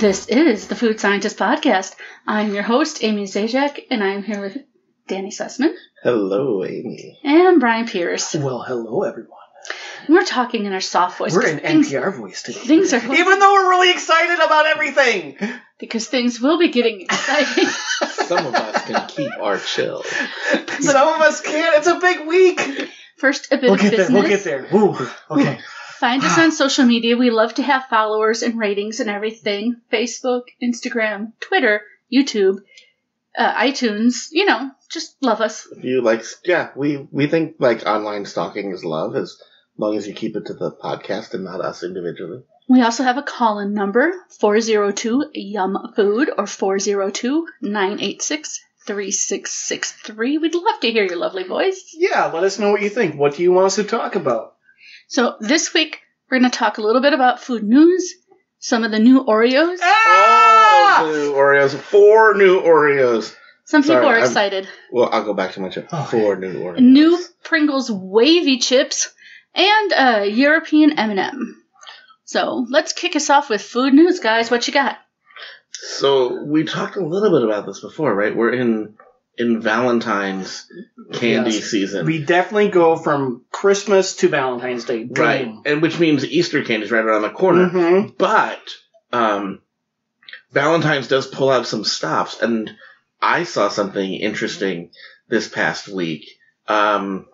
This is the Food Scientist Podcast. I'm your host, Amy Zajac, and I'm here with Danny Sussman. Hello, Amy. And Brian Pierce. Well, hello, everyone. We're talking in our soft voice. We're in NPR voice today. Things are Even though we're really excited about everything. Because things will be getting exciting. Some of us can keep our chill. Some of us can't. It's a big week. First, a bit of business. We'll get there. Woo. Okay. Find us on social media. We love to have followers and ratings and everything. Facebook, Instagram, Twitter, YouTube, iTunes. You know, just love us. If you like, yeah, we think like online stalking is love as long as you keep it to the podcast and not us individually. We also have a call-in number, 402-YUM-FOOD or 402-986-3663. We'd love to hear your lovely voice. Yeah, let us know what you think. What do you want us to talk about? So this week, we're going to talk a little bit about food news, some of the new Oreos. Oh, the new Oreos. 4 new Oreos. Some people are excited. Well, I'll go back to my chip. 4 new Oreos. New Pringles Wavy chips and a European M&M. So let's kick us off with food news, guys. What you got? So we talked a little bit about this before, right? We're in Valentine's candy season. We definitely go from Christmas to Valentine's Day. Boom. Right, and which means Easter candy is right around the corner. Mm-hmm. But Valentine's does pull out some stops, and I saw something interesting this past week. Our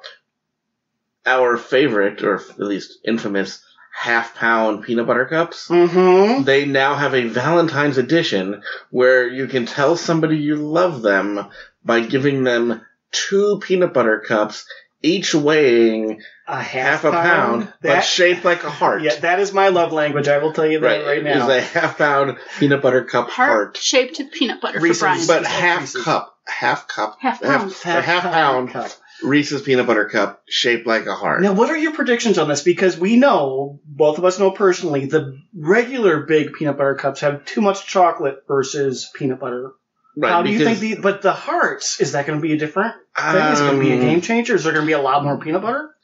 favorite, or at least infamous, half-pound peanut butter cups. Mm-hmm. They now have a Valentine's edition where you can tell somebody you love them by giving them 2 peanut butter cups, each weighing a half a pound, but shaped like a heart. Yeah, that is my love language. I will tell you that right now. It is a half-pound peanut butter cup heart. Shaped peanut butter Reese's, for Brian. But half pound cup. Reese's peanut butter cup shaped like a heart. Now, what are your predictions on this? Because we know, both of us know personally, the regular big peanut butter cups have too much chocolate versus peanut butter. Right, how do you think but the hearts, is that going to be a different thing? Is it going to be a game changer? Is there going to be a lot more peanut butter?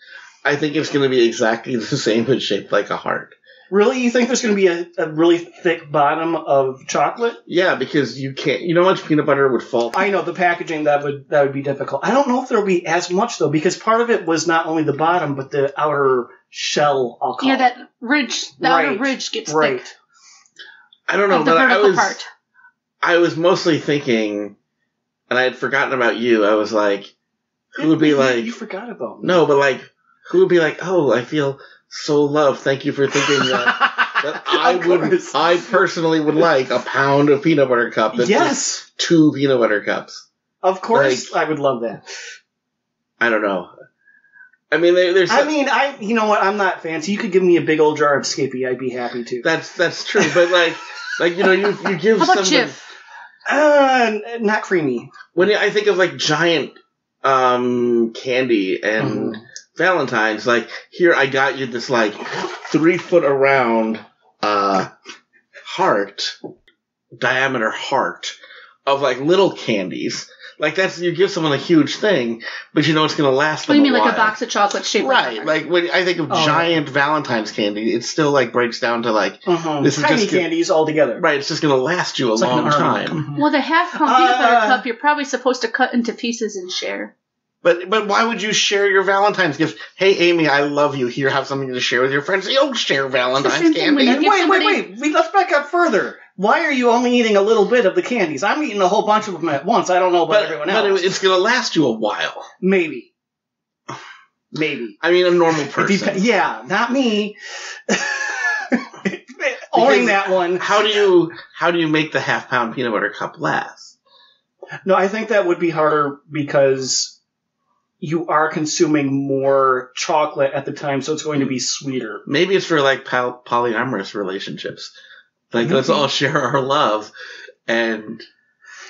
I think it's going to be exactly the same, but shaped like a heart. Really? You think there's going to be a really thick bottom of chocolate? Yeah, because you can't. You know how much peanut butter would fall? I know, the packaging, that would be difficult. I don't know if there'll be as much, though, because part of it was not only the bottom, but the outer shell, I'll call it. Yeah, that ridge, the outer ridge gets thick. I don't know, the vertical part. I was mostly thinking, and I had forgotten about you. I was like, who would be like... You forgot about me. No, but like, who would be like, oh, I feel so loved. Thank you for thinking that I personally would like a pound of peanut butter cup. That's yes. 2 peanut butter cups. Of course, I would love that. I don't know. I mean, there's... you know what? I'm not fancy. You could give me a big old jar of Skippy. I'd be happy to. That's true. But like, you know, you give How about somebody... Jif? Not creamy. When I think of like giant candy and Valentine's, like, here I got you this like 3 foot around diameter heart of like little candies. Like, that's, you give someone a huge thing, but you know it's going to last them a while. What do you mean, like a box of chocolate shaped like a heart? Right, like when I think of giant Valentine's candy, it still like breaks down to like this tiny candies all together. Right, it's just going to last you a long time. Mm-hmm. Well, the half-pound peanut butter cup, you're probably supposed to cut into pieces and share. But why would you share your Valentine's gift? Hey, Amy, I love you. Here, have something to share with your friends. You don't share Valentine's candy. Wait. Let's back up further. Why are you only eating a little bit of the candies? I'm eating a whole bunch of them at once. I don't know about everyone else. But it's going to last you a while. Maybe. I mean, a normal person. Yeah, not me. Owning that one. How do you make the half-pound peanut butter cup last? No, I think that would be harder because you are consuming more chocolate at the time, so it's going to be sweeter. Maybe it's for like polyamorous relationships. Like, let's all share our love. And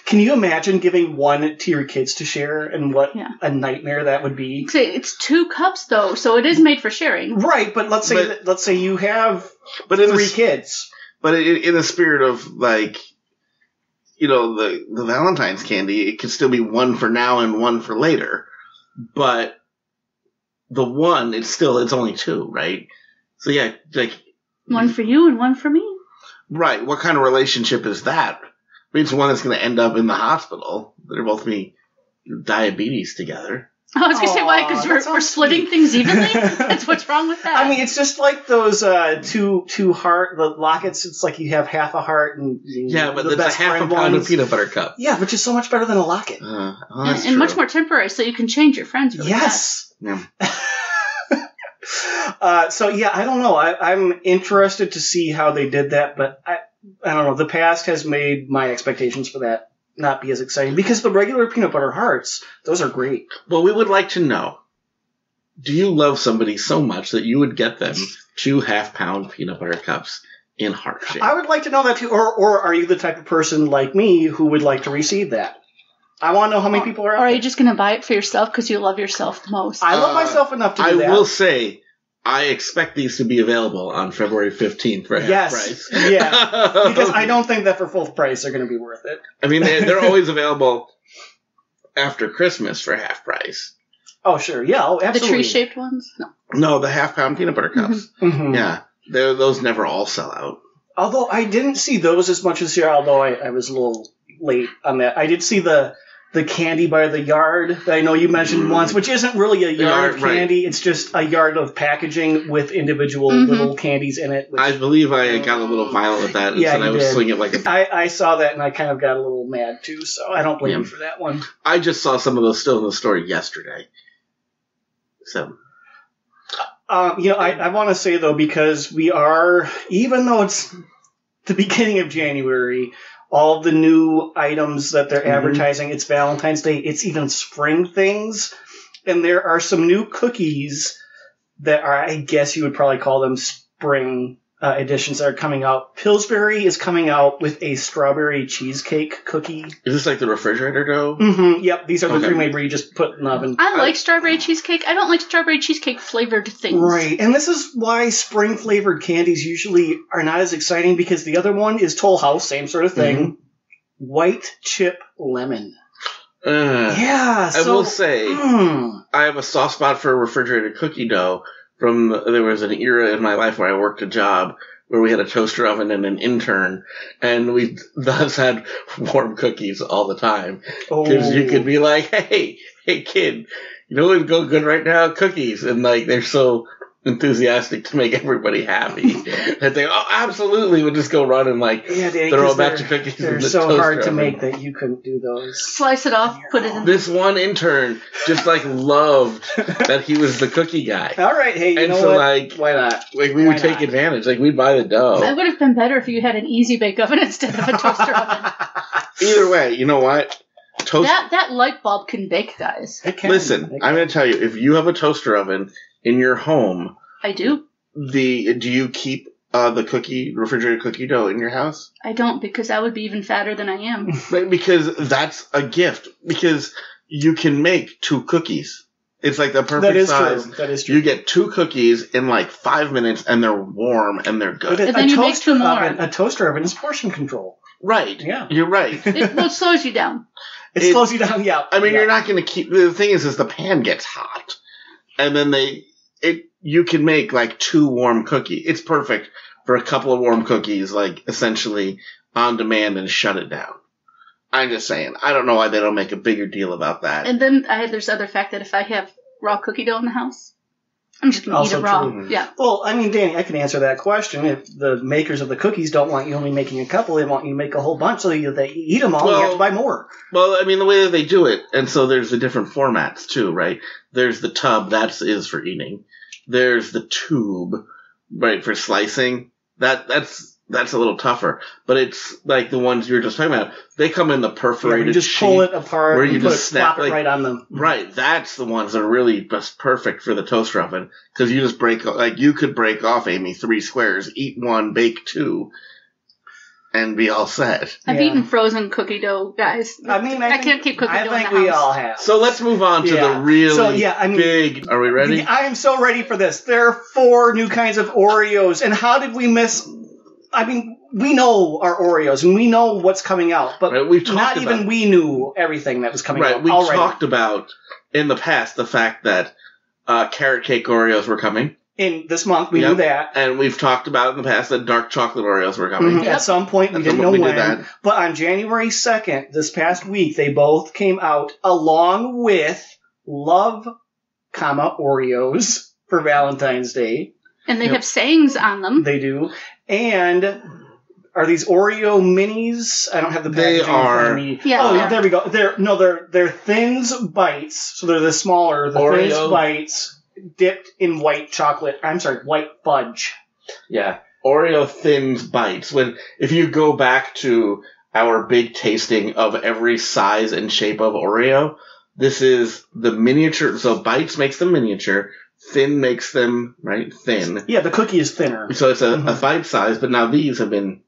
can you imagine giving one to your kids to share, and what a nightmare that would be? It's 2 cups though, so it is made for sharing. Right, but let's say you have 3 kids. But in the spirit of like, you know, the Valentine's candy, it can still be 1 for now and 1 for later. But the 1, it's only 2, right? So yeah, like 1 for you and 1 for me. Right. What kind of relationship is that? I mean, it's one that's going to end up in the hospital. They're both be diabetes together. I was going to say, why? Because we're splitting things evenly? That's what's wrong with that. I mean, it's just like those two heart, the lockets. It's like you have half a heart and but that's a half a pound of peanut butter cup. Yeah, which is so much better than a locket. And much more temporary, so you can change your friends really fast. Yeah. So, yeah, I don't know. I'm interested to see how they did that, but I don't know. The past has made my expectations for that not be as exciting, because the regular peanut butter hearts, those are great. Well, we would like to know, do you love somebody so much that you would get them 2 half-pound peanut butter cups in heart shape? I would like to know that, too. Or are you the type of person like me who would like to receive that? I want to know how many people are out Or are there. you just going to buy it for yourself because you love yourself the most? I love myself enough to do that. I will say, I expect these to be available on February 15th for half price. Yeah, because I don't think that for full price they're going to be worth it. I mean, they're always available after Christmas for half price. Oh, sure. Yeah, absolutely. The tree-shaped ones? No, the half-pound peanut butter cups. Mm-hmm. Yeah, those never all sell out. Although I didn't see those as much as here, although I was a little late on that. I did see the candy by the yard that I know you mentioned once, which isn't really a yard of candy. Right. It's just a yard of packaging with individual little candies in it. Which, I believe I got a little violent with that, and said I was swinging it like a... I saw that, and I kind of got a little mad, too, so I don't blame you for that one. I just saw some of those still in the store yesterday. So... I want to say, though, because we are, even though it's the beginning of January... all the new items that they're advertising, it's Valentine's Day, it's even spring things. And there are some new cookies that are, I guess you would probably call them spring editions that are coming out. Pillsbury is coming out with a strawberry cheesecake cookie. Is this like the refrigerator dough? Mm-hmm. Yep, these are the pre-made where you just put in the oven. I like strawberry cheesecake. I don't like strawberry cheesecake flavored things. Right, and this is why spring flavored candies usually are not as exciting, because the other one is Toll House, same sort of thing. Mm-hmm. White chip lemon. Yeah, I will say, I have a soft spot for refrigerated cookie dough. There was an era in my life where I worked a job where we had a toaster oven and an intern, and we thus had warm cookies all the time. Because you could be like, hey kid, you know what would go good right now? Cookies. And like, they're so enthusiastic to make everybody happy that they absolutely would just go run and like throw a batch of cookies in the toaster oven. They're so hard to make that you couldn't do those. Slice it off, put it in. This one intern just like loved that he was the cookie guy. All right, hey, you know what? Like, why not? Like we would take advantage. Like we'd buy the dough. That would have been better if you had an easy bake oven instead of a toaster oven. Either way, you know what? That light bulb can bake, guys. Listen, I'm going to tell you, if you have a toaster oven in your home, I do. Do you keep the refrigerated cookie dough in your house? I don't, because I would be even fatter than I am. Right, because that's a gift. Because you can make 2 cookies. It's like the perfect size. True. That is true. You get 2 cookies in like 5 minutes, and they're warm and they're good. But then you make 2 more. A toaster oven is portion control. Right. Yeah. You're right. It slows you down. It slows you down, yeah. I mean, you're not going to keep... The thing is the pan gets hot. And then you can make like 2 warm cookies. It's perfect for a couple of warm cookies, like essentially on demand, and shut it down. I'm just saying. I don't know why they don't make a bigger deal about that. And then there's the other fact that if I have raw cookie dough in the house, I'm just going to eat it raw. True. Yeah. Well, I mean, Danny, I can answer that question. If the makers of the cookies don't want you only making a couple, they want you to make a whole bunch so that you eat them all, you have to buy more. Well, I mean, the way that they do it, and so there's the different formats too, right? There's the tub, that is for eating. There's the tube, right, for slicing. That's a little tougher. But it's like the ones you were just talking about. They come in the perforated you just sheet pull it apart where you just snap it right on them. Right, that's the ones that are really just perfect for the toaster oven. Because you just you could break off, Amy, 3 squares, eat 1, bake 2, and be all set. I've eaten frozen cookie dough, guys. I mean, I can't keep cookie dough in the house. I think we all have. So let's move on to the really big... Are we ready? I am so ready for this. There are 4 new kinds of Oreos, and how did we miss... I mean, we know our Oreos, and we know what's coming out, but we knew everything that was coming out. Right, we talked about, in the past, the fact that carrot cake Oreos were coming. in this month. We knew that. And we've talked about in the past that dark chocolate Oreos were coming. At some point, we didn't know when. But on January 2nd, this past week, they both came out along with Love, Oreos for Valentine's Day. And they have sayings on them. They do. And are these Oreo minis? I don't have the packaging in front of me. Yeah, there we go. They're Thins Bites. So they're the smaller, Thins Bites dipped in white fudge. Yeah. Oreo Thins Bites. If you go back to our big tasting of every size and shape of Oreo, this is the miniature. So Bites makes them miniature. Thin makes them, thin. Yeah, the cookie is thinner. So it's a bite size, but now these have been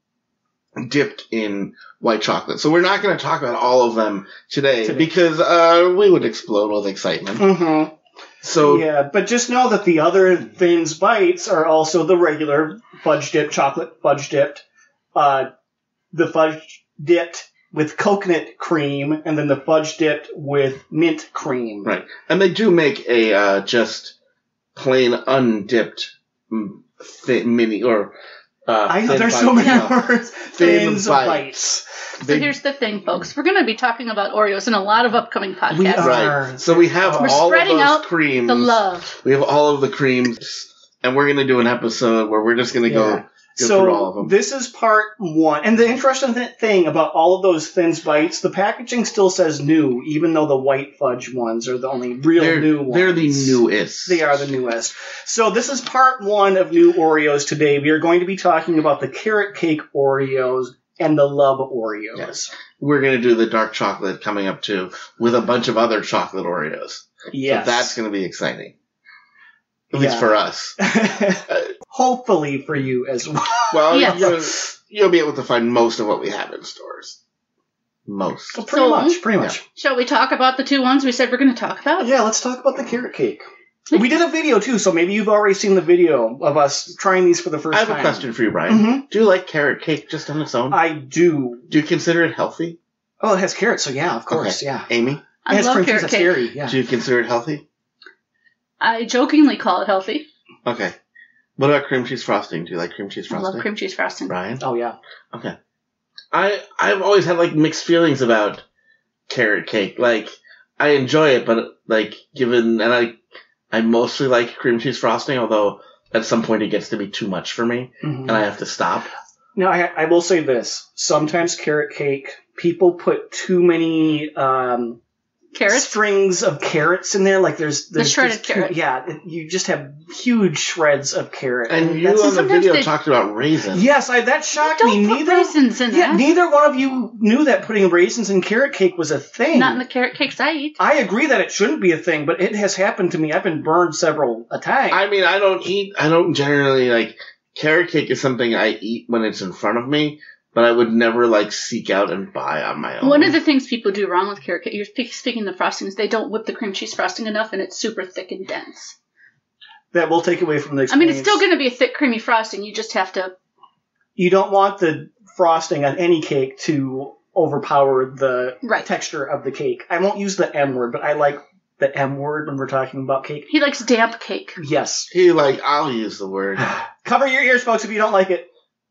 dipped in white chocolate. So we're not going to talk about all of them today. Because we would explode with excitement. Mm-hmm. So yeah, but just know that the other Thins Bites are also the regular fudge dipped, chocolate fudge dipped, the fudge dipped with coconut cream, and then the fudge dipped with mint cream. Right. And they do make a just plain undipped thin mini or I know there's so many words. Thins Bites. So here's the thing, folks. We're going to be talking about Oreos in a lot of upcoming podcasts. We are. Right. So we have all of those creams. The love. We have all of the creams, and we're going to do an episode where we're just going to go through all of them. This is part 1. And the interesting thing about all of those Thins Bites, the packaging still says new, even though the white fudge ones are the only new ones. They're the newest. They are the newest. So this is part 1 of new Oreos today. We are going to be talking about the carrot cake Oreos and the love Oreos. Yes. We're going to do the dark chocolate coming up too, with a bunch of other chocolate Oreos. Yes. So that's going to be exciting. At least for us. Hopefully for you as well. Well, you'll be able to find most of what we have in stores. Most. Well, pretty much. Shall we talk about the 2 ones we said we're going to talk about? Yeah, let's talk about the carrot cake. We did a video, too, so maybe you've already seen the video of us trying these for the first time. I have a question for you, Brian. Mm-hmm. Do you like carrot cake just on its own? I do. Do you consider it healthy? Oh, it has carrots, so yeah, of course, yeah. Amy? I love carrot cake. Scary, yeah. Do you consider it healthy? I jokingly call it healthy. Okay. What about cream cheese frosting? Do you like cream cheese frosting? I love cream cheese frosting. Brian? Oh, yeah. Okay. I've always had, mixed feelings about carrot cake. I enjoy it, but, I mostly like cream cheese frosting, although at some point it gets to be too much for me, and I have to stop. Now, I will say this. Sometimes carrot cake, people put too many strings of carrots in there. There's the shredded carrot. You just have huge shreds of carrot. And you on the video talked about raisins. Yes, that shocked me. Don't put raisins in that. Neither one of you knew that putting raisins in carrot cake was a thing. Not in the carrot cakes I eat. I agree that it shouldn't be a thing, but it has happened to me. I've been burned several times. I mean, I don't generally carrot cake is something I eat when it's in front of me, but I would never seek out and buy on my own. One of the things people do wrong with carrot cake, you're speaking of frosting, is they don't whip the cream cheese frosting enough, and it's super thick and dense. That will take away from the experience. I mean, it's still going to be a thick, creamy frosting. You just have to... You don't want the frosting on any cake to overpower the texture of the cake. I won't use the M word, but I like the M word when we're talking about cake. He likes damp cake. Yes. I'll use the word. Cover your ears, folks, if you don't like it.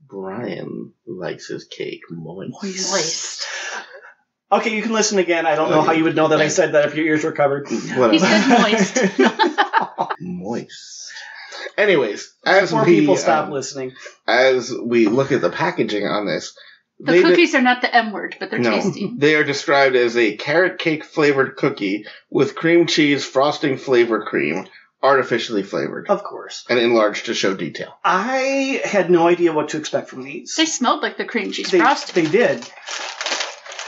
Brian likes his cake moist. Okay, you can listen again. I don't know how you would know that I said that if your ears were covered. He said moist. Moist. Anyways, as before people stop listening, as we look at the packaging on this, the cookies are not the M word, but they're tasty. They are described as a carrot cake flavored cookie with cream cheese frosting flavor cream, artificially flavored. Of course. And enlarged to show detail. I had no idea what to expect from these. They smelled like the cream cheese frosting. They did.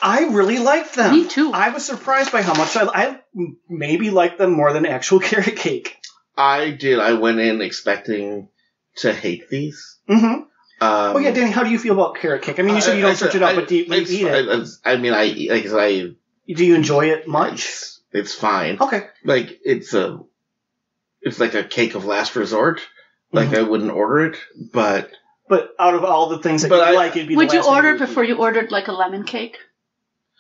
I really liked them. Me too. I was surprised by how much I maybe liked them more than actual carrot cake. I did. I went in expecting to hate these. Mm-hmm. Danny, how do you feel about carrot cake? I mean, you said you don't search it out, but do you eat it? I mean, I eat do you enjoy it much? It's fine. Okay. It's like a cake of last resort. I wouldn't order it, but out of all the things that you like, it'd be. Would you order it before you ordered a lemon cake?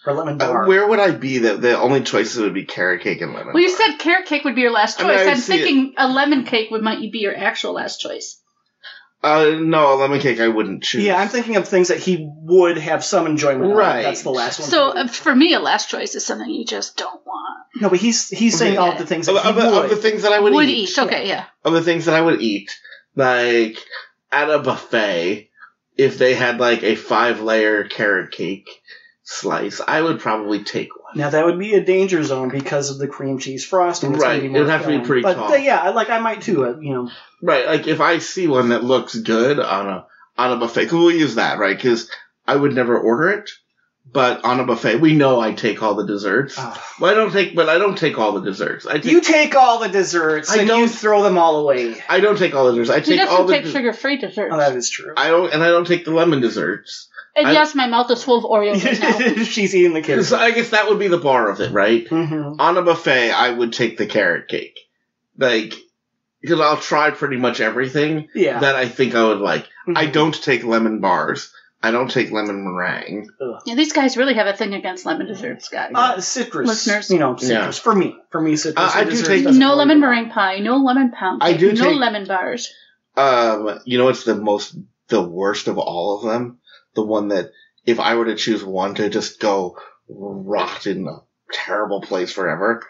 or lemon bar. Where would I be that the only choices would be carrot cake and lemon Well, you bar? said carrot cake would be your last choice. I mean, I'm thinking a lemon cake might be your actual last choice. No, a lemon cake I wouldn't choose. Yeah, I'm thinking of things that he would have some enjoyment of. Right. That's the last one. So for me, a last choice is something you just don't want. No, but he's saying all the things that he would. Of the things that I would eat. Okay, yeah. Of the things that I would eat, like at a buffet, if they had like a 5-layer carrot cake slice, I would probably take one. Now that would be a danger zone because of the cream cheese frosting. It's Right, it would have to be pretty tall. But yeah, I might too. Right, like if I see one that looks good on a buffet, because we'll use that, right? Because I would never order it, but on a buffet, we know I take all the desserts. Oh. Well, I don't take all the desserts. You take all the desserts and you throw them all away. I don't take all the desserts. I take all the. He doesn't take sugar-free desserts. Oh, that is true. I don't take the lemon desserts. And yes, my mouth is full of Oreos right now. She's eating the carrot. So I guess that would be the bar of it, right? Mm-hmm. On a buffet, I would take the carrot cake, because I'll try pretty much everything that I think I would like. Mm-hmm. I don't take lemon bars. I don't take lemon meringue. Yeah, these guys really have a thing against lemon desserts, guys. Citrus. Listeners. Citrus. Yeah. For me, citrus. I do take- No lemon meringue pie, no lemon pound cake, no lemon bars. You know what's the worst of all of them? The one that, if I were to choose one to just go rot in a terrible place forever,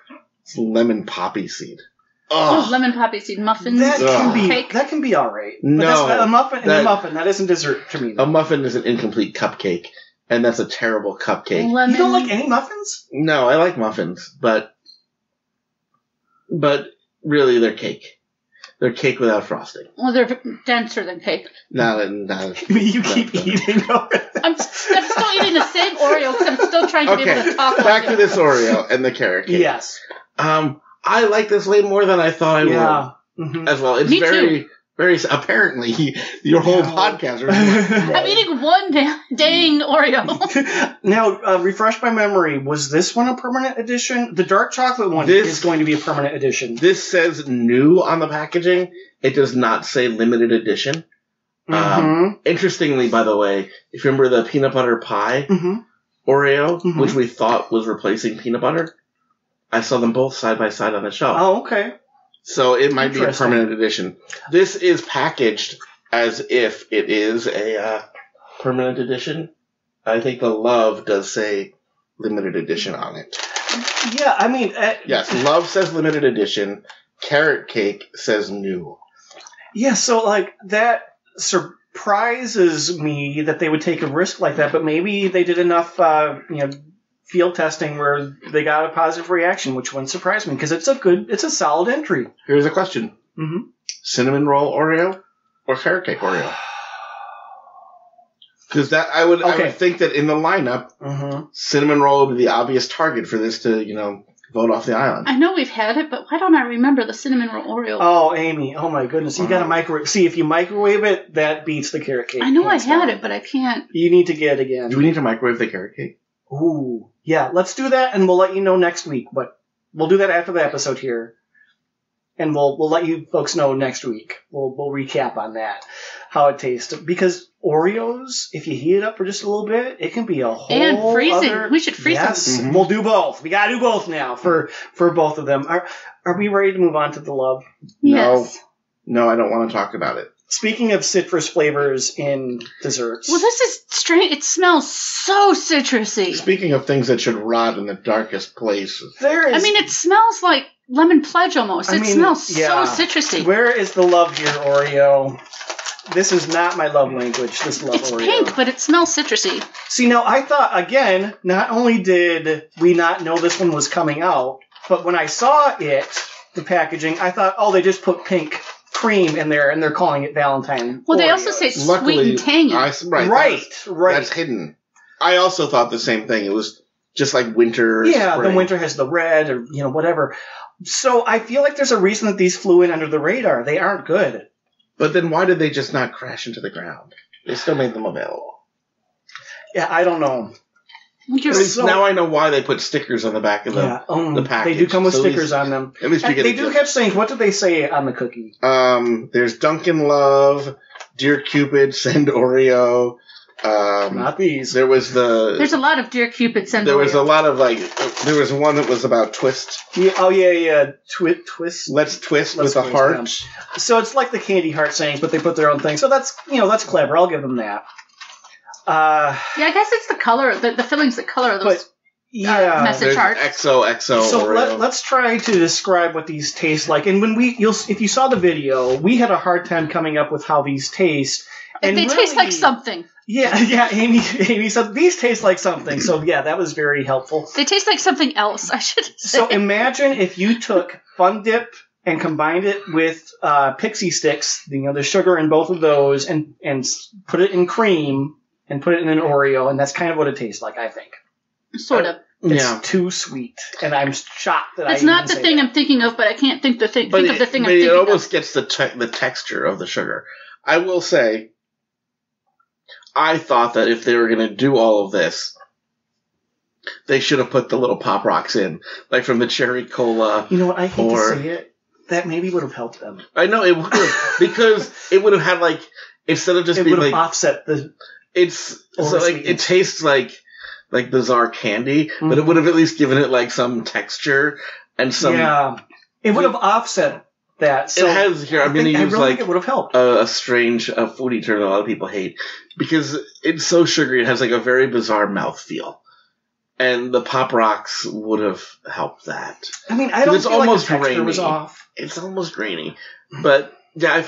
it's lemon poppy seed. Oh, lemon poppy seed muffins. That can be all right. No, but a muffin and a muffin. That isn't dessert to me. A muffin is an incomplete cupcake, and that's a terrible cupcake. You don't like any muffins? No, I like muffins, but really they're cake. They're cake without frosting. Well, they're denser than cake. You keep eating. I'm still eating the same Oreo because I'm still trying to be able to talk. Back to this Oreo and the carrot cake. Yes. I like this way more than I thought I would. Mm-hmm. As well, it's Me very, too. very. Apparently, your whole podcast. I'm eating one dang Oreo. Now, refresh my memory. Was this one a permanent edition? The dark chocolate one is going to be a permanent edition. This says new on the packaging. It does not say limited edition. Mm-hmm. Interestingly, by the way, if you remember the peanut butter pie Oreo, which we thought was replacing peanut butter, I saw them both side by side on the shelf. Oh, okay. So it might be a permanent edition. This is packaged as if it is a permanent edition. I think the Love does say limited edition on it. Yeah, I mean... yes, Love says limited edition. Carrot Cake says new. Yeah, so, that surprises me that they would take a risk like that, but maybe they did enough, field testing where they got a positive reaction, which wouldn't surprise me because it's a solid entry. Here's a question: cinnamon roll Oreo or carrot cake Oreo? Because I would think that in the lineup, cinnamon roll would be the obvious target for this to vote off the island. I know we've had it, but why don't I remember the cinnamon roll Oreo? Oh, Amy! Oh my goodness! You got to microwave. See, if you microwave it, that beats the carrot cake. I know I had it, but I can't. You need to get it again. Do we need to microwave the carrot cake? Ooh, yeah, let's do that, and we'll let you know next week. But we'll do that after the episode here, and we'll let you folks know next week. We'll recap on that, how it tastes. Because Oreos, if you heat it up for just a little bit, it can be a whole and freezing. Other... We should freeze them. Yes, we'll do both. We gotta do both now for both of them. Are we ready to move on to the Love? Yes. No, I don't want to talk about it. Speaking of citrus flavors in desserts. Well, this is strange. It smells so citrusy. Speaking of things that should rot in the darkest places. It smells like lemon pledge almost. It smells so citrusy. Where is the love here, Oreo? This is not my love language, this love it's Oreo. It's pink, but it smells citrusy. See, now, I thought, again, not only did we not know this one was coming out, but when I saw it, the packaging, I thought, they just put pink cream in there, and they're calling it Valentine. Well, Oreos. They also say sweet and tangy. Right. That's hidden. I also thought the same thing. It was just like winter. Yeah, spring. the winter has the red or whatever. So I feel like there's a reason that these flew in under the radar. They aren't good. But then why did they just not crash into the ground? They still made them available. Yeah, I don't know. Now I know why they put stickers on the back of the package. They do come with stickers on them. At least they do have sayings. What did they say on the cookie? There's Dunkin' Love, Dear Cupid, send Oreo, Not these. There's a lot of Dear Cupids and there was a lot of there was one that was about twist. Yeah. Twist. Let's twist with a heart. Yeah. So it's like the candy heart sayings, but they put their own thing. So that's clever. I'll give them that. I guess it's the color, the fillings that color those message hearts. XOXO. So Oreo. let's try to describe what these taste like. And if you saw the video, we had a hard time coming up with how these taste. And they taste like something. Yeah. Amy said these taste like something. So yeah, that was very helpful. They taste like something else, I should say. So imagine if you took Fun Dip and combined it with Pixie Sticks, the sugar in both of those, and put it in cream and put it in an Oreo, and that's kind of what it tastes like, I think. Sort of. It's too sweet, and I'm shocked that it's not the thing I'm thinking of, but I can't think of the thing I'm thinking of. It almost gets the texture of the sugar. I will say, I thought that if they were going to do all of this, they should have put the little Pop Rocks in, like from the Cherry Cola. You know what? I hate to say it. That maybe would have helped them. I know it would have, because it would have had instead of just being it would have offset the. It tastes like bizarre candy, but it would have at least given it some texture and some. Yeah, it would have offset that. So it has here. I'm going to use think it would have helped. A strange foodie term that a lot of people hate, because it's so sugary. It has a very bizarre mouthfeel, and the Pop Rocks would have helped that. I mean, I don't feel almost like the texture grainy. was off. It's almost grainy, but. Yeah, I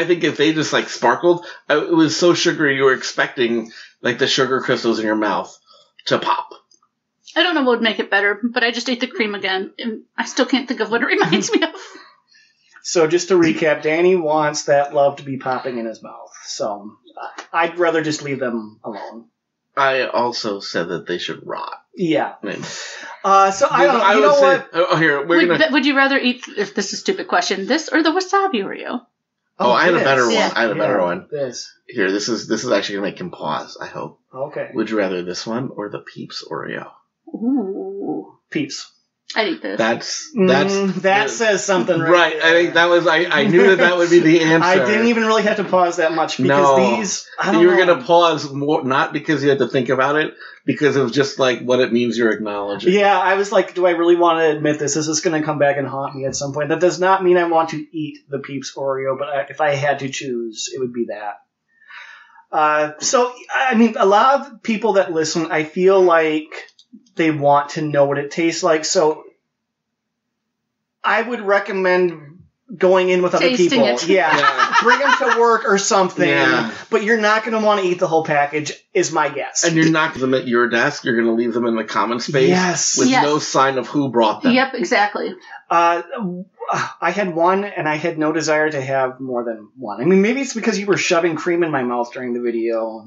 think if they just sparkled, it was so sugary you were expecting the sugar crystals in your mouth to pop. I don't know what would make it better, but I just ate the cream again, and I still can't think of what it reminds me of. So just to recap, Danny wants that love to be popping in his mouth. So I'd rather just leave them alone. I also said that they should rot. Yeah. I mean, so I don't know. You know what? Oh, here would you rather eat? If this is a stupid question, this or the wasabi Oreo? Oh, I had a better one. Yeah. I had a better one. This. Here, this is actually gonna make him pause. I hope. Okay. Would you rather this one or the Peeps Oreo? Ooh, Peeps. I'd eat this. That says something, right? There. I think that was. I knew that would be the answer. I didn't even really have to pause that much because these. You were gonna pause more, not because you had to think about it, because it was just what it means you're acknowledging. Yeah, I was like, do I really want to admit this? Is this going to come back and haunt me at some point? That does not mean I want to eat the Peeps Oreo, but if I had to choose, it would be that. So, I mean, a lot of people that listen, I feel like they want to know what it tastes like. So, I would recommend going in with other Tasting people. it. Yeah. Bring them to work or something. Yeah. But you're not going to want to eat the whole package, is my guess. And you're not going to them at your desk. You're going to leave them in the common space. Yes. With no sign of who brought them. Yep, exactly. I had one, and I had no desire to have more than one. I mean, maybe it's because you were shoving cream in my mouth during the video.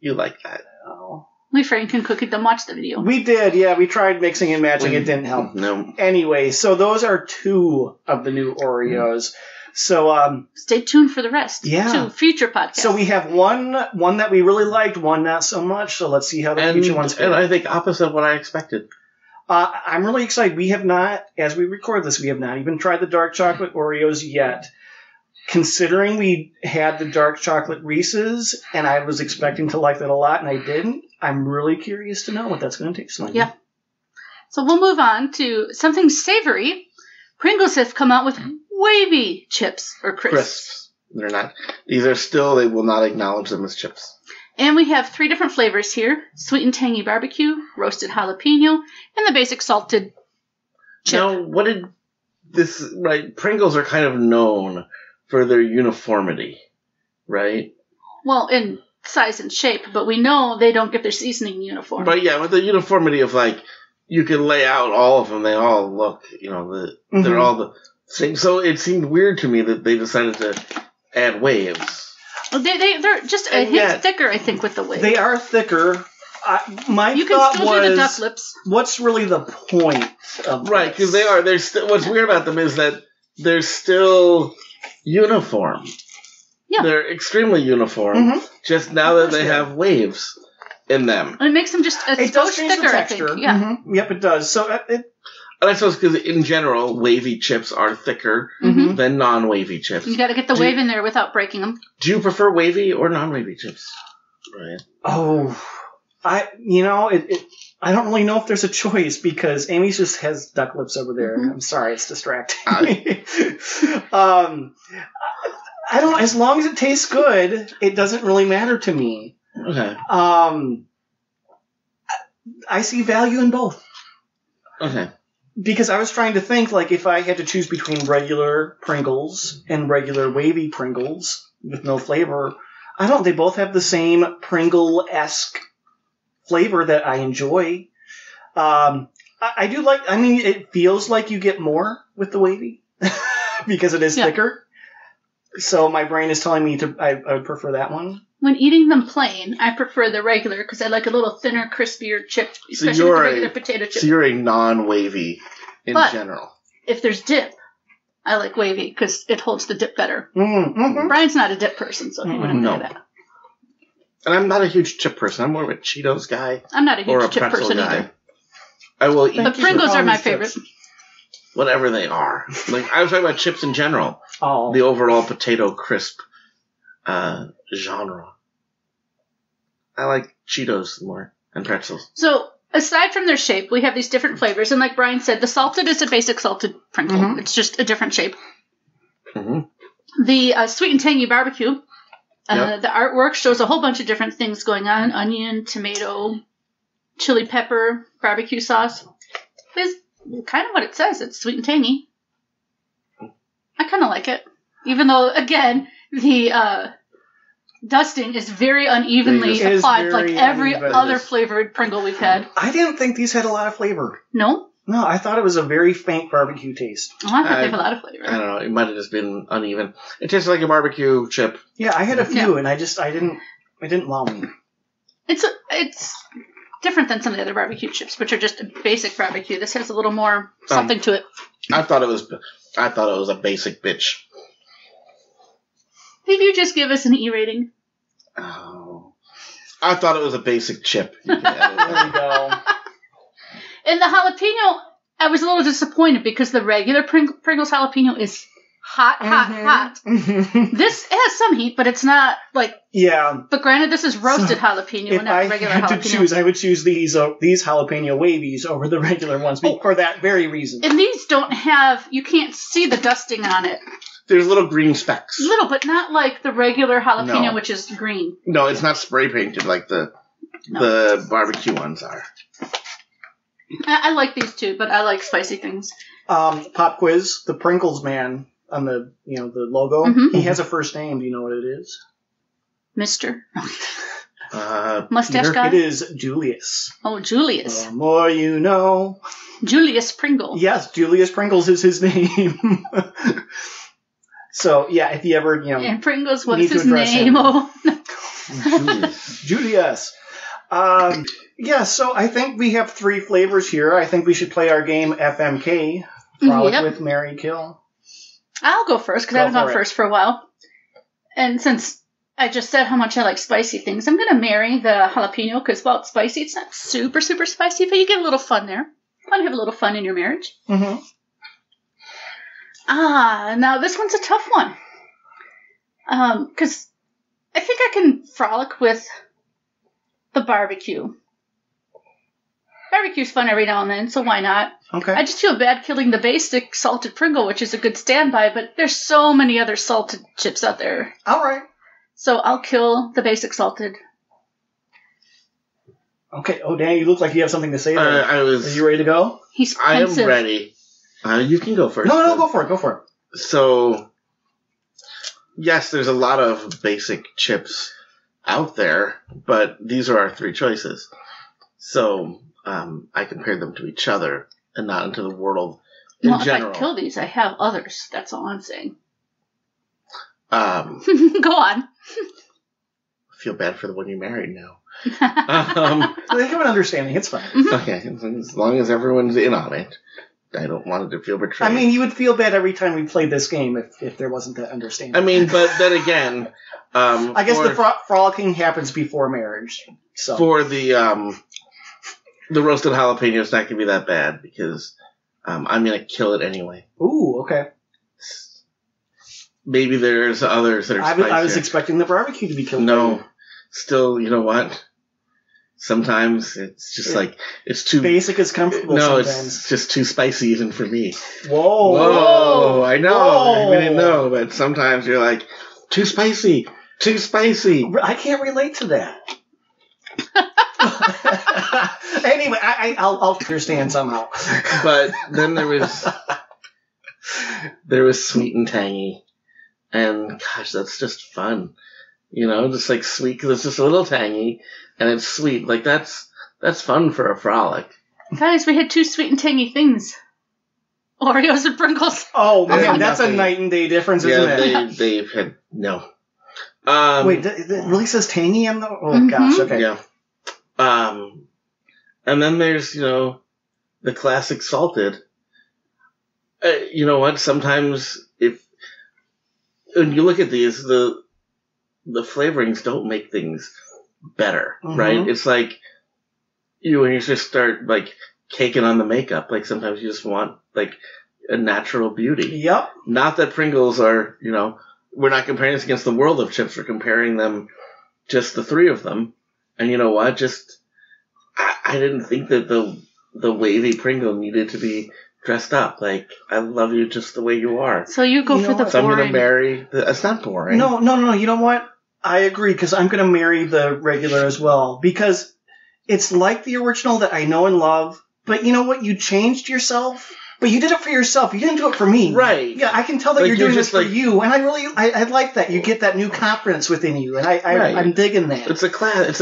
You like that. Oh. We Frank and Cookie them watch the video. We did, yeah. We tried mixing and matching. It didn't help. No. Anyway, so those are 2 of the new Oreos. So stay tuned for the rest. Yeah. To future podcasts. So we have one that we really liked, one not so much. So let's see how the future ones go. And I think opposite of what I expected. I'm really excited. We have not, as we record this, we have not even tried the dark chocolate Oreos yet. Considering we had the dark chocolate Reese's, and I was expecting to like that a lot, and I didn't, I'm really curious to know what that's going to taste like. Yeah. So we'll move on to something savory. Pringles have come out with wavy chips or crisps. They're not. These are still, they will not acknowledge them as chips. And we have 3 different flavors here. Sweet and tangy barbecue, roasted jalapeno, and the basic salted chip. Now, what did this, right, Pringles are kind of known for their uniformity, right? Well, in size and shape, but we know they don't get their seasoning uniform. But yeah, with the uniformity of you can lay out all of them, they all look, they're all the same. So it seemed weird to me that they decided to add waves. They're just a hint thicker, I think, with the waves. They are thicker. My you thought can still was, do the duck lips. What's really the point of right, because they are. They're still. What's weird about them is that they're still uniform. Yeah. They're extremely uniform. Just now that they have waves in them. It makes them just a does change thicker, the texture. I think. Yeah. Mm-hmm. Yep, it does. So And I suppose because in general, wavy chips are thicker than non-wavy chips. You got to get the wave in there without breaking them. Do you prefer wavy or non-wavy chips? Right. Oh, I don't really know if there's a choice because Amy just has duck lips over there. Mm-hmm. I'm sorry, it's distracting. I don't. As long as it tastes good, it doesn't really matter to me. Okay. I see value in both. Okay. Because I was trying to think, like, if I had to choose between regular Pringles and regular Wavy Pringles with no flavor, they both have the same Pringle-esque flavor that I enjoy. I do like, it feels like you get more with the Wavy because it is thicker. So my brain is telling me I would prefer that one. When eating them plain, I prefer the regular because I like a little thinner, crispier chip, especially with the regular potato chip. So you're a non-wavy in general. If there's dip, I like wavy because it holds the dip better. Mm-hmm. Brian's not a dip person, so he wouldn't know that. And I'm not a huge chip person. I'm more of a Cheetos guy. I'm not a huge chip person guy. either. I will eat. But Pringles are my favorite. Whatever they are. Like, I was talking about chips in general. Oh. The overall potato crisp genre. I like Cheetos more and pretzels. So, aside from their shape, we have these different flavors. And like Brian said, the salted is a basic salted Pringle. Mm-hmm. It's just a different shape. Mm-hmm. The sweet and tangy barbecue, the artwork shows a whole bunch of different things going on. Onion, tomato, chili pepper, barbecue sauce. It's kind of what it says. It's sweet and tangy. I kind of like it. Even though, again, the dusting is very unevenly applied, like every other flavored Pringle we've had. I didn't think these had a lot of flavor. No? No, I thought it was a very faint barbecue taste. Oh, I thought they have a lot of flavor. I don't know. It might have just been uneven. It tastes like a barbecue chip. Yeah, I had a few, and it didn't wow me. It's different than some of the other barbecue chips, which are just a basic barbecue. This has a little more something to it. I thought it was a basic bitch. Did you just give us an E rating? Oh. I thought it was a basic chip. There we go. And the jalapeno, I was a little disappointed because the regular Pringles jalapeno is hot. This has some heat, but it's not like... Yeah. But granted, this is roasted jalapeno and not regular jalapeno. If I had to choose, I would choose these jalapeno wavies over the regular ones for that very reason. And these don't have... You can't see the dusting on it. There's little green specks. Little, but not like the regular jalapeno, which is green. No, it's not spray painted like the barbecue ones are. I like these too, but I like spicy things. Pop quiz: the Pringles man on the logo. Mm-hmm. He has a first name. Do you know what it is? Mister. Mustache Peter, guy. It is Julius. Oh, Julius. The more you know. Julius Pringle. Yes, Julius Pringles is his name. So yeah, if you ever and Pringles, what's his name? Oh, Julius. Yeah, so I think we have 3 flavors here. I think we should play our game FMK, Frolic with Mary Kill. I'll go first because I haven't gone first for a while. And since I just said how much I like spicy things, I'm going to marry the jalapeno because while it's spicy, it's not super, super spicy, but you get a little fun there. You want to have a little fun in your marriage. Mm-hmm. Now this one's a tough one. Because I think I can frolic with the barbecue. Barbecue's fun every now and then, so why not? Okay. I just feel bad killing the basic salted Pringle, which is a good standby, but there's so many other salted chips out there. All right. So I'll kill the basic salted. Okay. Oh, Dan, you look like you have something to say there. Are you ready to go? He's pensive. I am ready. You can go first. No, go for it. Go for it. So, yes, there's a lot of basic chips out there, but these are our 3 choices. So, I compared them to each other and not into the world in general. If I kill these, I have others. That's all I'm saying. Go on. I feel bad for the one you married now. They have an understanding. It's fine. Okay, as long as everyone's in on it. I don't want it to feel betrayed. I mean, you would feel bad every time we played this game if there wasn't that understanding. I mean, but then again... I guess the frolicking happens before marriage. So. For the roasted jalapeno, it's not going to be that bad because I'm going to kill it anyway. Ooh, okay. Maybe there's others that are spicier. I was expecting the barbecue to be killed. No. still, you know what? Sometimes it's just like, it's too... Basic is comfortable sometimes. It's just too spicy even for me. Whoa, I know. Whoa. I didn't know, but sometimes you're like, too spicy. I can't relate to that. Anyway, I'll understand somehow. But then there was sweet and tangy. And gosh, that's just fun. Just like sweet, because it's just a little tangy, and it's sweet. Like, that's fun for a frolic. Guys, we had 2 sweet and tangy things. Oreos and Pringles. Oh, man, that's a night and day difference, isn't it? Yeah, they've had, no. Wait, it really says tangy in the... Oh, gosh, okay. Yeah. And then there's, the classic salted. You know what? Sometimes when you look at these, the flavorings don't make things better, right? It's like when you just start like caking on the makeup, like sometimes you just want like a natural beauty. Yep. Not that Pringles are, we're not comparing this against the world of chips. We're comparing them, just the 3 of them. And you know what? I didn't think that the wavy Pringle needed to be dressed up. Like, I love you just the way you are. So you go for the boring. So I'm going to marry... It's not boring. No. You know what? I agree, because I'm going to marry the regular as well. Because it's like the original that I know and love, but you know what? You changed yourself, but you did it for yourself. You didn't do it for me. Right. Yeah, I can tell that you're doing this for you, and I like that. You get that new confidence within you, and I'm digging that. It's a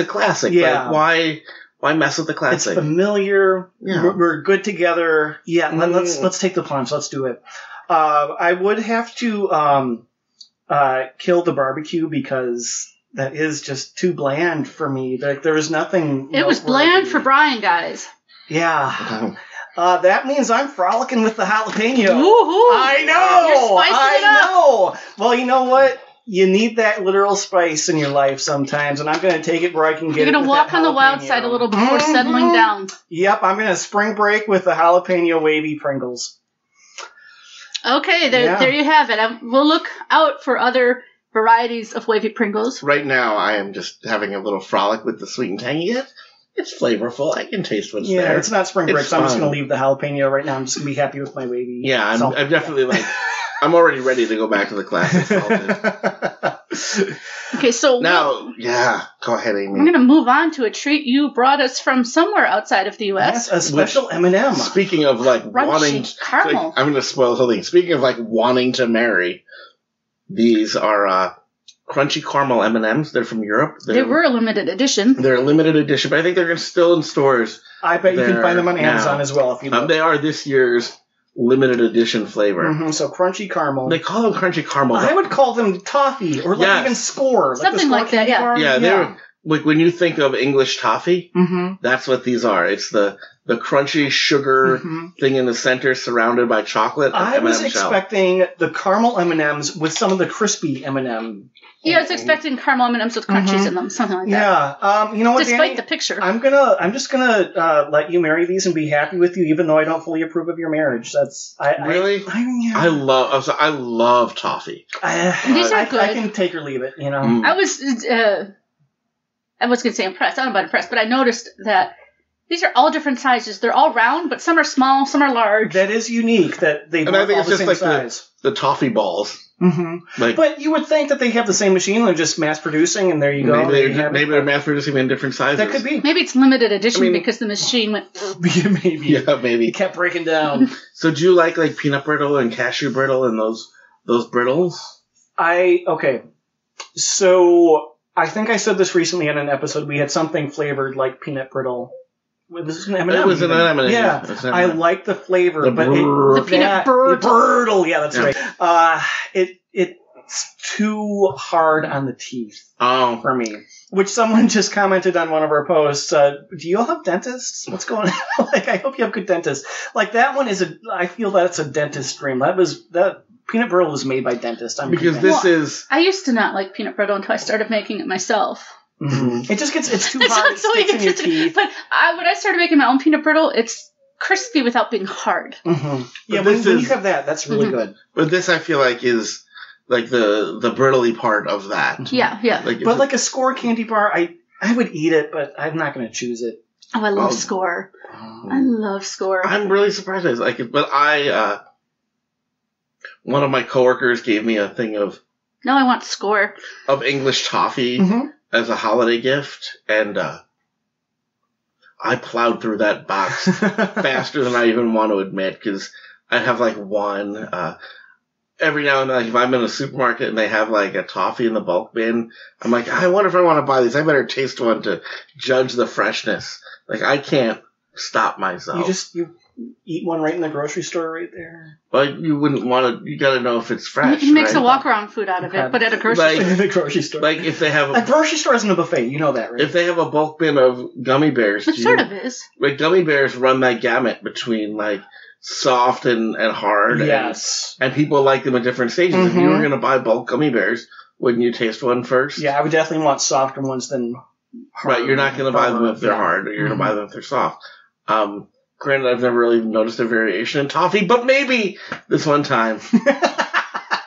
classic. Yeah. Like, why mess with the classic? It's familiar. Yeah. We're good together. Yeah, let's take the plunge. Let's do it. I would have to kill the barbecue, because that is just too bland for me. There was nothing. It was bland for Brian, guys. Yeah. That means I'm frolicking with the jalapeno. Woohoo! I know. You're spicing it up. know. Well, you know what? You need that literal spice in your life sometimes, and I'm going to take it where I can get it. You're going to walk on the wild side a little before settling down. Yep, I'm going to spring break with the jalapeno wavy Pringles. Okay, there you have it. We'll look out for other varieties of wavy Pringles. Right now, I am just having a little frolic with the sweet and tangy. It's flavorful. I can taste what's there. Yeah, it's not spring break, so I'm just going to leave the jalapeno right now. I'm just going to be happy with my wavy. Yeah, I'm definitely I'm already ready to go back to the classic salted. Okay, so now, go ahead, Amy. We're going to move on to a treat you brought us from somewhere outside of the U.S. Yes, a special M&M. Speaking of wanting, caramel. I'm going to spoil something. Speaking of wanting to marry, these are crunchy caramel M&Ms. They're from Europe. They were a limited edition. They're a limited edition, but I think they're still in stores. I bet you can find them on Amazon as well if you look. They are this year's limited edition flavor. So crunchy caramel. They call them crunchy caramel. I would call them toffee or even score. Something like that, yeah. Yeah, they're like when you think of English toffee, that's what these are. It's the crunchy sugar thing in the center surrounded by chocolate. I was expecting the caramel M&Ms with some of the crispy M&M. Yeah, I was expecting caramel M&Ms with crunchies in them, something like that. Yeah, you know what, Despite Danny? the picture. I'm just gonna let you marry these and be happy with you, even though I don't fully approve of your marriage. Really. I love toffee. These are good. I can take or leave it. I was going to say impressed. I don't know about impressed, but I noticed that these are all different sizes. They're all round, but some are small, some are large. That is unique. That they both all the same size. The toffee balls. But you would think that they have the same machine. They're just mass producing, and there you go. Maybe they're mass producing in different sizes. That could be. Maybe it's limited edition because the machine went. Maybe. Yeah, maybe. It kept breaking down. So do you like peanut brittle and cashew brittle and those brittles? Okay. So I think I said this recently in an episode. We had something flavored like peanut brittle. This is an M&M. It was an M&M. Yeah, I like the flavor, the peanut brittle. Yeah, that's right. It's too hard on the teeth for me. Which someone just commented on one of our posts. Do you all have dentists? What's going on? I hope you have good dentists. That one is I feel that it's a dentist dream. That peanut brittle was made by dentists. I used to not like peanut brittle until I started making it myself. It just it's too hard. It sticks in your teeth. But when I started making my own peanut brittle, it's crispy without being hard. Yeah, when you have that, that's really good. But this I feel like is like the brittly part of that. Yeah, yeah. But like a Score candy bar, I would eat it, but I'm not going to choose it. Oh, I love Score. I love Score. I'm really surprised I like it, but one of my coworkers gave me a thing of. No, I want Score. Of English toffee as a holiday gift, and I plowed through that box faster than I even want to admit, because I have like one. Every now and then, like, if I'm in a supermarket and they have like a toffee in the bulk bin, I'm like, I wonder if I want to buy these. I better taste one to judge the freshness. Like, I can't stop myself. You eat one right in the grocery store right there. But you wouldn't want to. You got to know if it's fresh. He makes a walk-around food out of it, but at a grocery store. In the grocery store. Like if they have a grocery store isn't a buffet, you know that, right? If they have a bulk bin of gummy bears, it sort of is. Like gummy bears run that gamut between like soft and hard. Yes. And people like them at different stages. If you were going to buy bulk gummy bears, wouldn't you taste one first? Yeah, I would definitely want softer ones than hard. Right, you're not going to buy them if they're hard. You're going to buy them if they're soft. Granted, I've never really noticed a variation in toffee, but maybe this one time.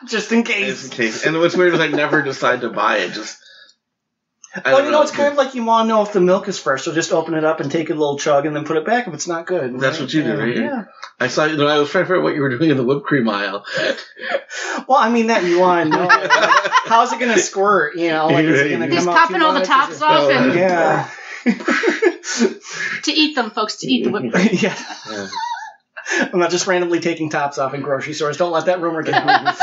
Just in case. Just in case. And what's weird is I never decide to buy it. Well, it's kind of like you want to know if the milk is fresh, so just open it up and take a little chug and then put it back if it's not good. Right? That's what you do, right? Yeah. I saw you when I was trying to figure out what you were doing in the whipped cream aisle. Well, I mean that you want to know. Like, how's it going to squirt? You know, like is it going to come out? Just popping all the tops off and yeah. To eat them, folks. To eat the whipped cream. Yeah. I'm not just randomly taking tops off in grocery stores. Don't let that rumor get moved.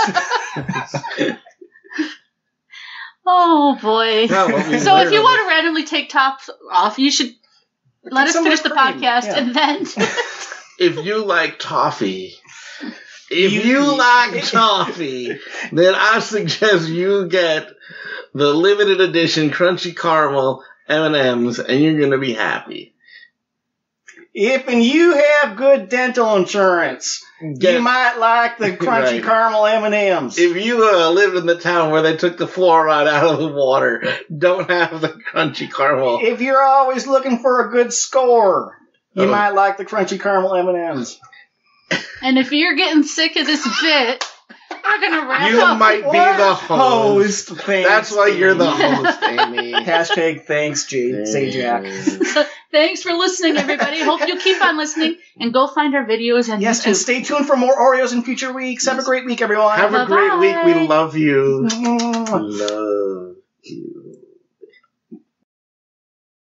Oh, boy. So if you want to randomly take tops off, you should let us finish the podcast and then... If you like toffee, then I suggest you get the limited edition Crunchy Caramel M&Ms, and you're going to be happy. If you have good dental insurance, you might like the Crunchy Caramel M&Ms. If you live in the town where they took the fluoride out of the water, don't have the Crunchy Caramel. If you're always looking for a good score, you might like the Crunchy Caramel M&Ms. And if you're getting sick of this bit, we're going to wrap up. You might be the host. That's why you're the host, Amy. Hashtag thanks, say Jack. Thanks for listening, everybody. Hope you'll keep on listening and go find our videos on YouTube. And stay tuned for more Oreos in future weeks. Have a great week, everyone. Have a great week. We love you. Love.